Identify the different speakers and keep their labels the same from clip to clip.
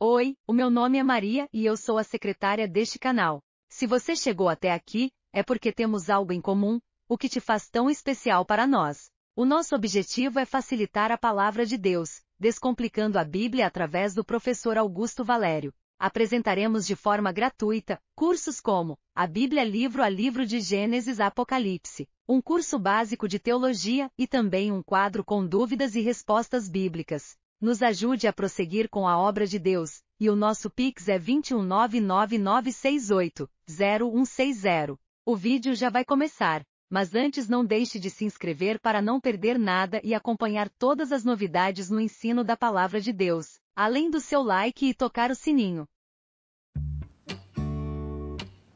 Speaker 1: Oi, o meu nome é Maria e eu sou a secretária deste canal. Se você chegou até aqui, é porque temos algo em comum, o que te faz tão especial para nós. O nosso objetivo é facilitar a palavra de Deus, descomplicando a Bíblia através do professor Augusto Valério. Apresentaremos de forma gratuita cursos como a Bíblia livro a livro de Gênesis a Apocalipse, um curso básico de teologia e também um quadro com dúvidas e respostas bíblicas. Nos ajude a prosseguir com a obra de Deus, e o nosso Pix é 21999680160. O vídeo já vai começar, mas antes não deixe de se inscrever para não perder nada e acompanhar todas as novidades no ensino da Palavra de Deus, além do seu like e tocar o sininho.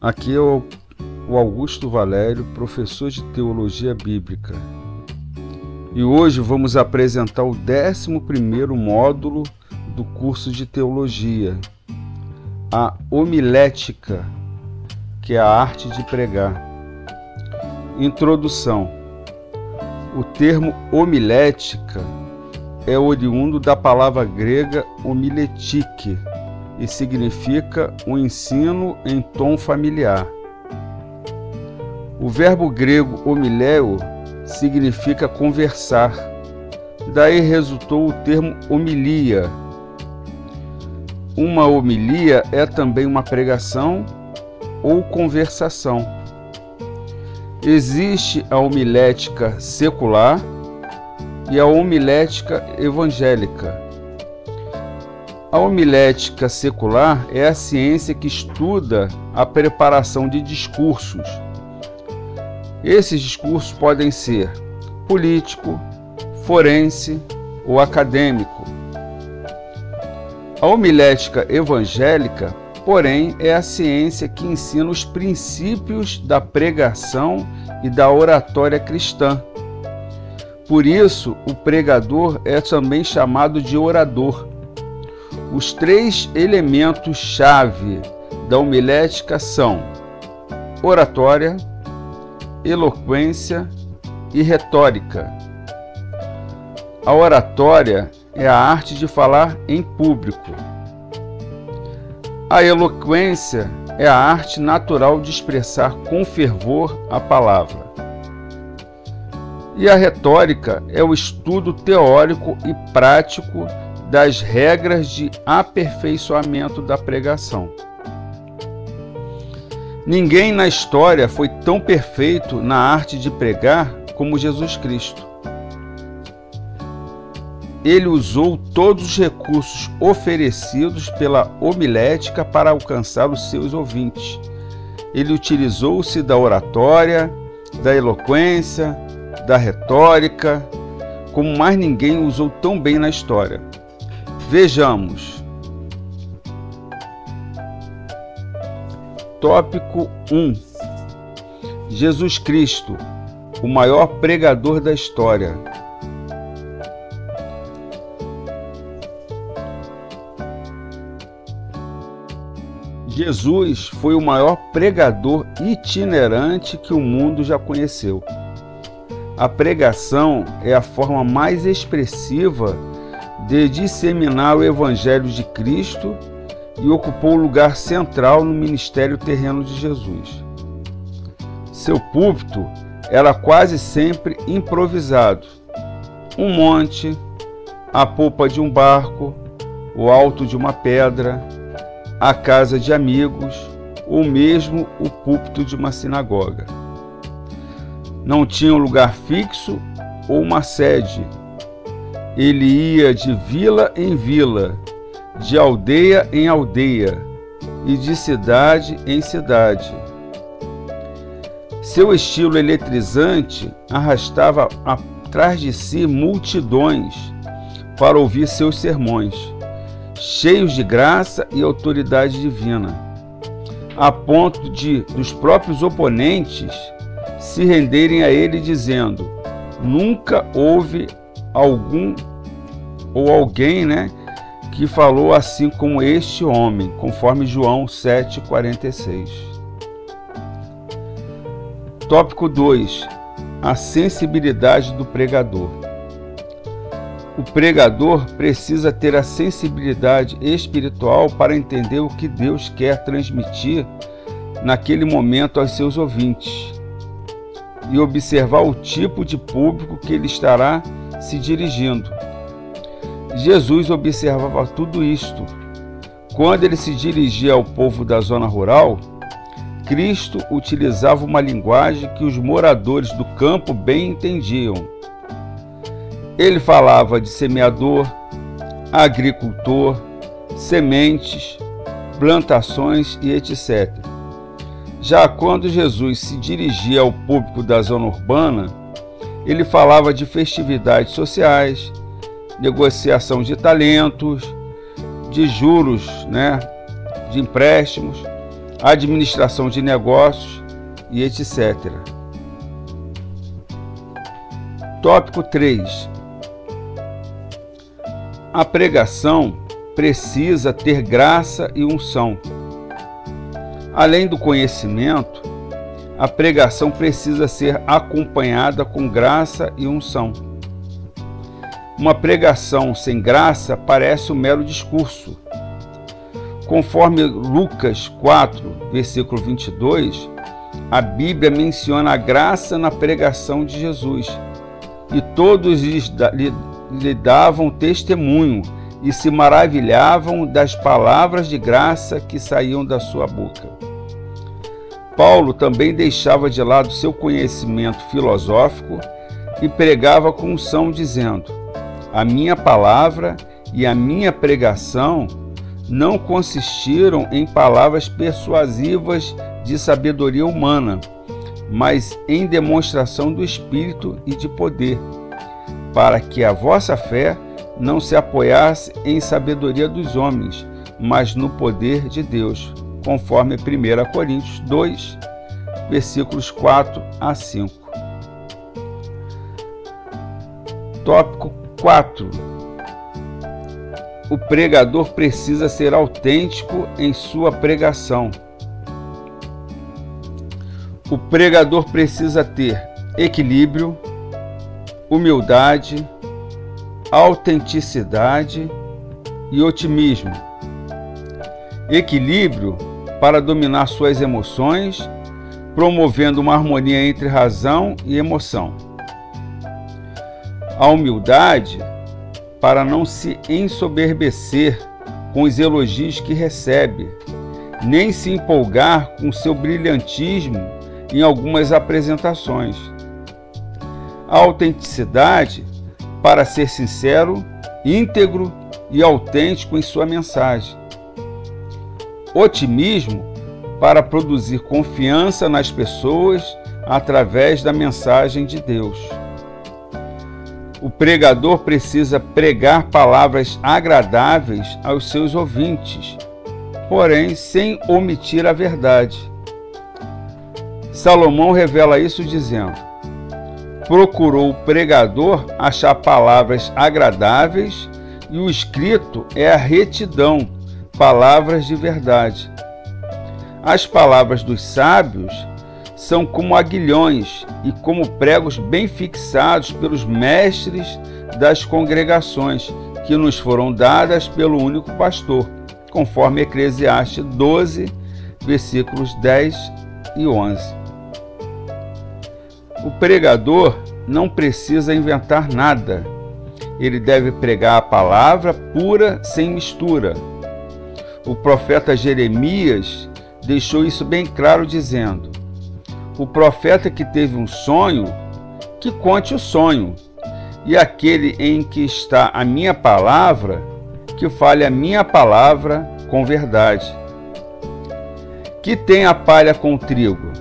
Speaker 2: Aqui é o Augusto Valério, professor de Teologia Bíblica. E hoje vamos apresentar o 11º módulo do curso de Teologia, a homilética, que é a arte de pregar. Introdução. O termo homilética é oriundo da palavra grega homiletike e significa um ensino em tom familiar. O verbo grego homileo significa conversar. Daí resultou o termo homilia. Uma homilia é também uma pregação ou conversação. Existe a homilética secular e a homilética evangélica. A homilética secular é a ciência que estuda a preparação de discursos. Esses discursos podem ser político, forense ou acadêmico. A homilética evangélica, porém, é a ciência que ensina os princípios da pregação e da oratória cristã. Por isso, o pregador é também chamado de orador. Os 3 elementos-chave da homilética são oratória, eloquência e retórica. A oratória é a arte de falar em público. A eloquência é a arte natural de expressar com fervor a palavra. E a retórica é o estudo teórico e prático das regras de aperfeiçoamento da pregação. Ninguém na história foi tão perfeito na arte de pregar como Jesus Cristo. Ele usou todos os recursos oferecidos pela homilética para alcançar os seus ouvintes. Ele utilizou-se da oratória, da eloquência, da retórica, como mais ninguém usou tão bem na história. Vejamos. Tópico 1. Jesus Cristo, o maior pregador da história. Jesus foi o maior pregador itinerante que o mundo já conheceu. A pregação é a forma mais expressiva de disseminar o Evangelho de Cristo e ocupou o lugar central no ministério terreno de Jesus. Seu púlpito era quase sempre improvisado. Um monte, a popa de um barco, o alto de uma pedra, a casa de amigos ou mesmo o púlpito de uma sinagoga. Não tinha um lugar fixo ou uma sede. Ele ia de vila em vila, de aldeia em aldeia e de cidade em cidade. Seu estilo eletrizante arrastava atrás de si multidões para ouvir seus sermões, cheios de graça e autoridade divina, a ponto de dos próprios oponentes se renderem a ele dizendo: nunca houve alguém, que falou assim como este homem, conforme João 7,46. Tópico 2. A sensibilidade do pregador. O pregador precisa ter a sensibilidade espiritual para entender o que Deus quer transmitir naquele momento aos seus ouvintes e observar o tipo de público que ele estará se dirigindo. Jesus observava tudo isto. Quando ele se dirigia ao povo da zona rural, Cristo utilizava uma linguagem que os moradores do campo bem entendiam. Ele falava de semeador, agricultor, sementes, plantações e etc. Já quando Jesus se dirigia ao público da zona urbana, ele falava de festividades sociais, negociação de talentos, de juros, de empréstimos, administração de negócios e etc. Tópico 3. A pregação precisa ter graça e unção. Além do conhecimento, a pregação precisa ser acompanhada com graça e unção. Uma pregação sem graça parece um mero discurso. Conforme Lucas 4, versículo 22, a Bíblia menciona a graça na pregação de Jesus, e todos lhe davam testemunho e se maravilhavam das palavras de graça que saíam da sua boca. Paulo também deixava de lado seu conhecimento filosófico e pregava com unção, dizendo: a minha palavra e a minha pregação não consistiram em palavras persuasivas de sabedoria humana, mas em demonstração do Espírito e de poder, para que a vossa fé não se apoiasse em sabedoria dos homens, mas no poder de Deus, conforme 1 Coríntios 2, versículos 4 a 5. Tópico 4. O pregador precisa ser autêntico em sua pregação. O pregador precisa ter equilíbrio, humildade, autenticidade e otimismo. Equilíbrio para dominar suas emoções, promovendo uma harmonia entre razão e emoção. A humildade para não se ensoberbecer com os elogios que recebe, nem se empolgar com seu brilhantismo em algumas apresentações. A autenticidade para ser sincero, íntegro e autêntico em sua mensagem. Otimismo para produzir confiança nas pessoas através da mensagem de Deus. O pregador precisa pregar palavras agradáveis aos seus ouvintes, porém sem omitir a verdade. Salomão revela isso dizendo: procurou o pregador achar palavras agradáveis, e o escrito é a retidão, palavras de verdade. As palavras dos sábios são como aguilhões e como pregos bem fixados pelos mestres das congregações, que nos foram dadas pelo único pastor, conforme Eclesiastes 12, versículos 10 e 11. O pregador não precisa inventar nada. Ele deve pregar a palavra pura, sem mistura. O profeta Jeremias deixou isso bem claro, dizendo: o profeta que teve um sonho, que conte o sonho, e aquele em que está a minha palavra, que fale a minha palavra com verdade. Que tem a palha com o trigo,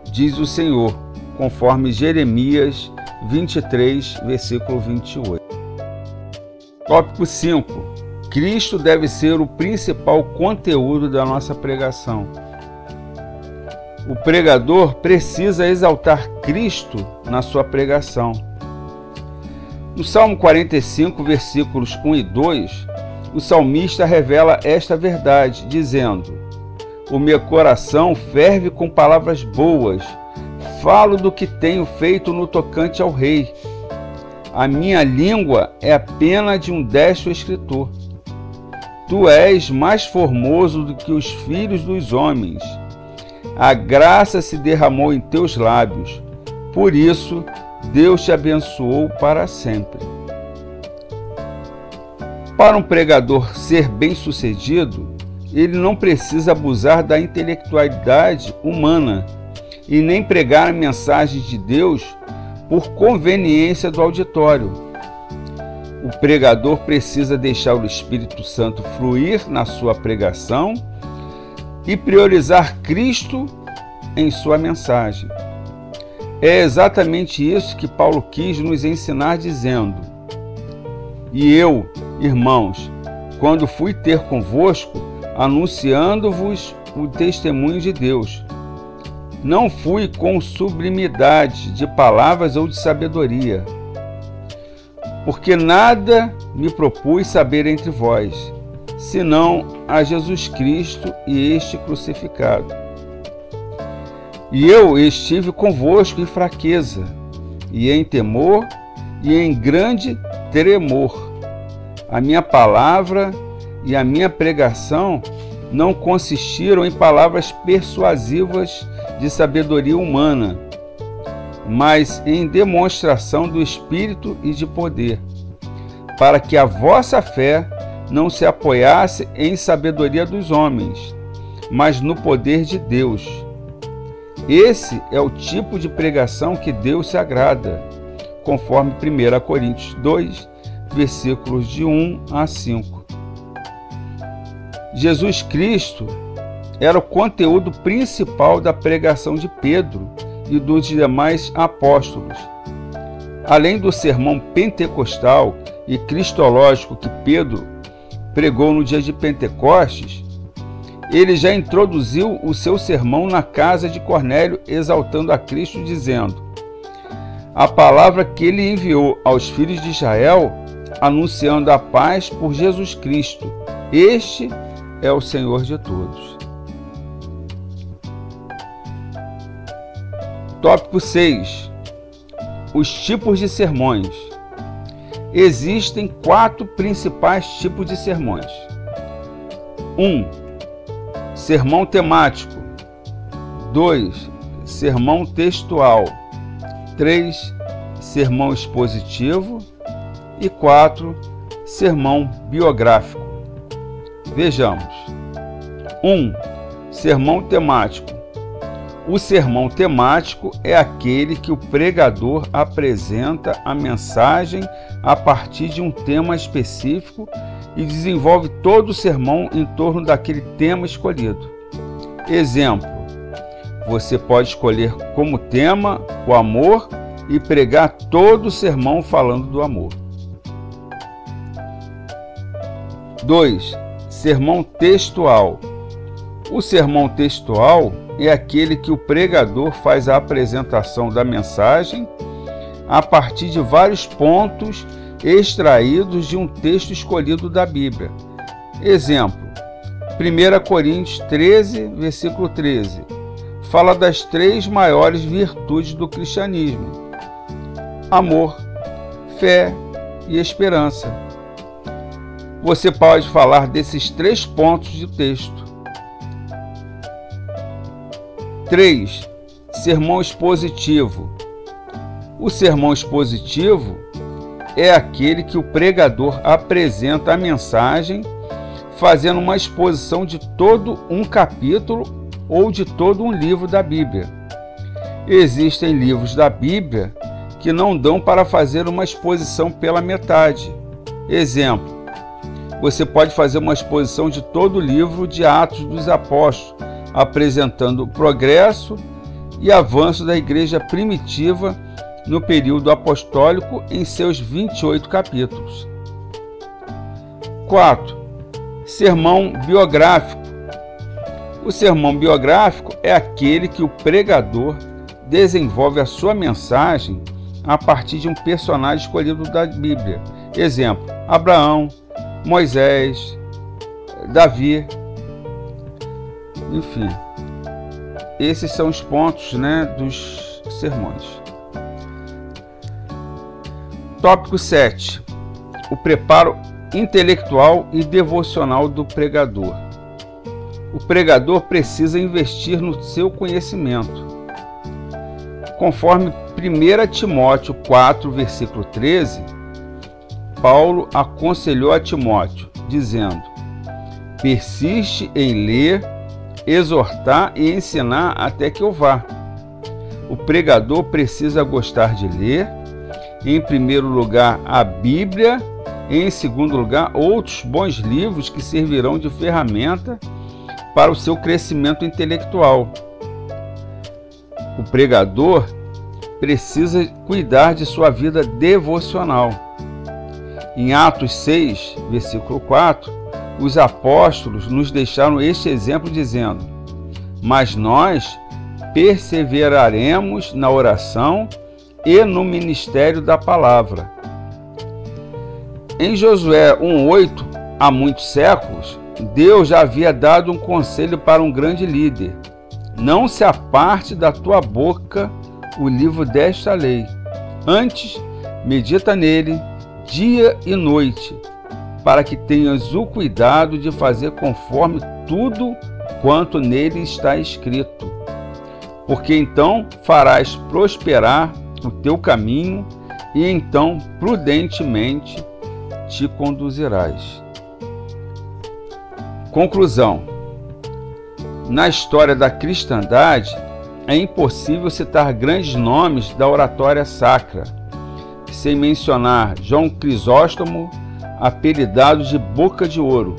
Speaker 2: diz o Senhor, conforme Jeremias 23, versículo 28. Tópico 5. Cristo deve ser o principal conteúdo da nossa pregação. O pregador precisa exaltar Cristo na sua pregação. No Salmo 45, versículos 1 e 2, o salmista revela esta verdade, dizendo: o meu coração ferve com palavras boas, falo do que tenho feito no tocante ao rei. A minha língua é a pena de um destro escritor. Tu és mais formoso do que os filhos dos homens. A graça se derramou em teus lábios. Por isso, Deus te abençoou para sempre. Para um pregador ser bem-sucedido, ele não precisa abusar da intelectualidade humana e nem pregar a mensagem de Deus por conveniência do auditório. O pregador precisa deixar o Espírito Santo fluir na sua pregação e priorizar Cristo em sua mensagem. É exatamente isso que Paulo quis nos ensinar, dizendo: E eu, irmãos, quando fui ter convosco, anunciando-vos o testemunho de Deus, não fui com sublimidade de palavras ou de sabedoria, porque nada me propus saber entre vós, senão a Jesus Cristo e este crucificado. E eu estive convosco em fraqueza, e em temor, e em grande tremor. A minha palavra e a minha pregação não consistiram em palavras persuasivas de sabedoria humana, mas em demonstração do Espírito e de poder, para que a vossa fé não se apoiasse em sabedoria dos homens, mas no poder de Deus. Esse é o tipo de pregação que Deus se agrada, conforme 1 Coríntios 2, versículos de 1 a 5. Jesus Cristo era o conteúdo principal da pregação de Pedro e dos demais apóstolos. Além do sermão pentecostal e cristológico que Pedro pregou no dia de Pentecostes, ele já introduziu o seu sermão na casa de Cornélio, exaltando a Cristo, dizendo: a palavra que ele enviou aos filhos de Israel, anunciando a paz por Jesus Cristo. Este é o Senhor de todos. Tópico 6. Os tipos de sermões. Existem 4 principais tipos de sermões. 1. Sermão temático. 2. Sermão textual. 3. Sermão expositivo. E 4. Sermão biográfico. Vejamos. 1. Sermão temático. O sermão temático é aquele que o pregador apresenta a mensagem a partir de um tema específico e desenvolve todo o sermão em torno daquele tema escolhido. Exemplo: você pode escolher como tema o amor e pregar todo o sermão falando do amor. 2. Sermão textual. O sermão textual é aquele que o pregador faz a apresentação da mensagem a partir de vários pontos extraídos de um texto escolhido da Bíblia. Exemplo: 1 Coríntios 13, versículo 13, fala das 3 maiores virtudes do cristianismo: amor, fé e esperança. Você pode falar desses 3 pontos do texto. 3. Sermão expositivo. O sermão expositivo é aquele que o pregador apresenta a mensagem fazendo uma exposição de todo um capítulo ou de todo um livro da Bíblia. Existem livros da Bíblia que não dão para fazer uma exposição pela metade. Exemplo: você pode fazer uma exposição de todo o livro de Atos dos Apóstolos, apresentando o progresso e avanço da igreja primitiva no período apostólico em seus 28 capítulos. 4. Sermão biográfico. O sermão biográfico é aquele que o pregador desenvolve a sua mensagem a partir de um personagem escolhido da Bíblia. Exemplo: Abraão, Moisés, Davi. Enfim, esses são os pontos, dos sermões. Tópico 7. O preparo intelectual e devocional do pregador. O pregador precisa investir no seu conhecimento. Conforme 1 Timóteo 4, versículo 13, Paulo aconselhou a Timóteo, dizendo: persiste em ler, exortar e ensinar até que eu vá. O pregador precisa gostar de ler, em primeiro lugar, a Bíblia, e em segundo lugar, outros bons livros que servirão de ferramenta para o seu crescimento intelectual. O pregador precisa cuidar de sua vida devocional. Em Atos 6, versículo 4, os apóstolos nos deixaram este exemplo dizendo: mas nós perseveraremos na oração e no ministério da palavra. Em Josué 1:8, há muitos séculos, Deus já havia dado um conselho para um grande líder: não se aparte da tua boca o livro desta lei. Antes, medita nele dia e noite, para que tenhas o cuidado de fazer conforme tudo quanto nele está escrito. Porque então farás prosperar o teu caminho e então prudentemente te conduzirás. Conclusão. Na história da cristandade, é impossível citar grandes nomes da oratória sacra, sem mencionar João Crisóstomo, apelidado de Boca de Ouro,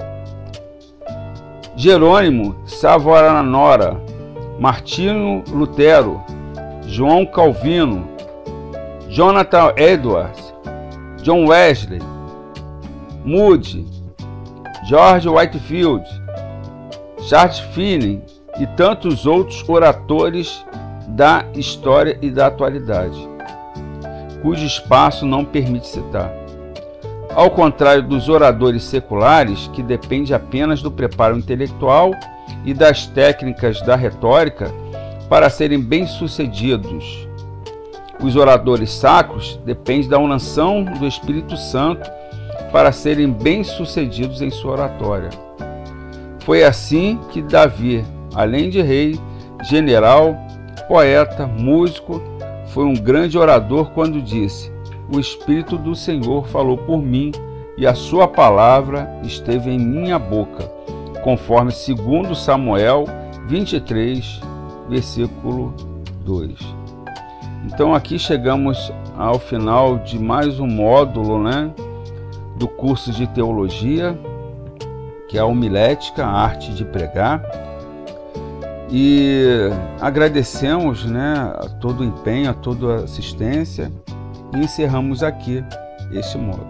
Speaker 2: Jerônimo Savonarola, Martinho Lutero, João Calvino, Jonathan Edwards, John Wesley, Moody, George Whitefield, Charles Finney e tantos outros oradores da história e da atualidade, cujo espaço não permite citar. Ao contrário dos oradores seculares, que dependem apenas do preparo intelectual e das técnicas da retórica para serem bem-sucedidos, os oradores sacros dependem da unção do Espírito Santo para serem bem-sucedidos em sua oratória. Foi assim que Davi, além de rei, general, poeta, músico, foi um grande orador quando disse: o Espírito do Senhor falou por mim e a sua palavra esteve em minha boca, conforme 2 Samuel 23, versículo 2. Então aqui chegamos ao final de mais um módulo, do curso de teologia, que é a homilética, a arte de pregar. E agradecemos a todo o empenho, a toda a assistência e encerramos aqui este módulo.